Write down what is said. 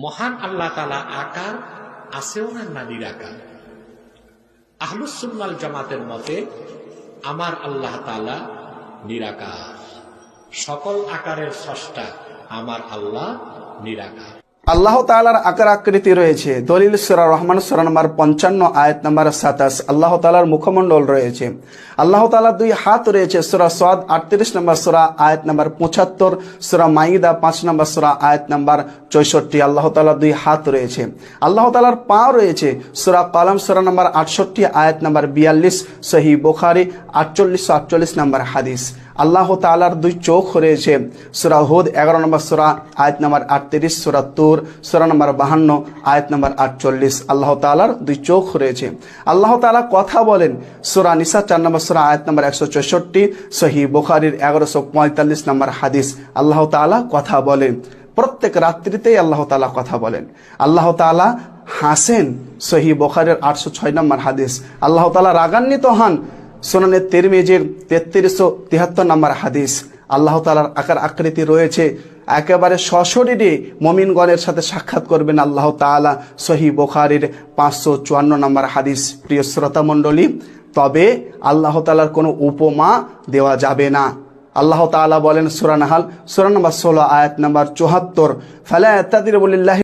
মহান আল্লাহ তাআলা আকার আছেও না নিরাকার? আহলুস সুন্নাহ ওয়াল জামাতের মতে আমার আল্লাহ তাআলা নিরাকার, সকল আকারের স্রষ্টা আমার আল্লাহ নিরাকার। আল্লাহ তাআলার আকার আকৃতি রয়েছে। দলিল সূরা রহমান সূরা নম্বর 55 আয়াত নম্বর 27। আল্লাহ তাআলার মুখমণ্ডল রয়েছে। আল্লাহ তাআলার দুই হাত রয়েছে। সূরা সাদ 38 নম্বর সূরা আয়াত নম্বর 75, সূরা মাইদা 5 নম্বর সূরা আয়াত নম্বর 64। আল্লাহ তাআলার দুই হাত রয়েছে। আল্লাহ তাআলার পা রয়েছে। সূরা কলম সূরা নম্বর 68 আয়াত নম্বর 42, সহিহ বুখারী 4848 নম্বর হাদিস। আল্লাহ তাআলার দুই চোখ রয়েছে। সূরা হুদ 11 নম্বর সূরা আয়াত নম্বর 38, সূরা তুর সূরা নম্বর 52 আয়াত নম্বর 48। আল্লাহ তাআলার দুই চোখ রয়েছে। আল্লাহ তাআলা কথা বলেন। সূরা নিসা 4 নম্বর সূরা আয়াত নম্বর 164, সহিহ বুখারীর 1145 নম্বর হাদিস। আল্লাহ তাআলা কথা বলেন। প্রত্যেক রাত্রিতেই আল্লাহ তাআলা কথা বলেন। আল্লাহ তাআলা হাসেন। সহিহ বুখারীর 806 নম্বর হাদিস। আল্লাহ তাআলা রাগান্বিত হন। সুনানে তিরমিজির 3373 নম্বর হাদিস। আল্লাহ তাআলার আকার আকৃতি রয়েছে। একেবারে সশরীরে মুমিনগণের সাথে সাক্ষাৎ করবেন আল্লাহ তাআলা। সহিহ বুখারীর 554 নম্বর হাদিস। প্রিয় শ্রোতা মণ্ডলী, তবে আল্লাহ তাআলার কোনো উপমা দেওয়া যাবে না। আল্লাহ তাআলা বলেন সূরা নাহল সূরা নম্বর 16 আয়াত নম্বর 74, ফালা তাদরিবু লিল্লাহি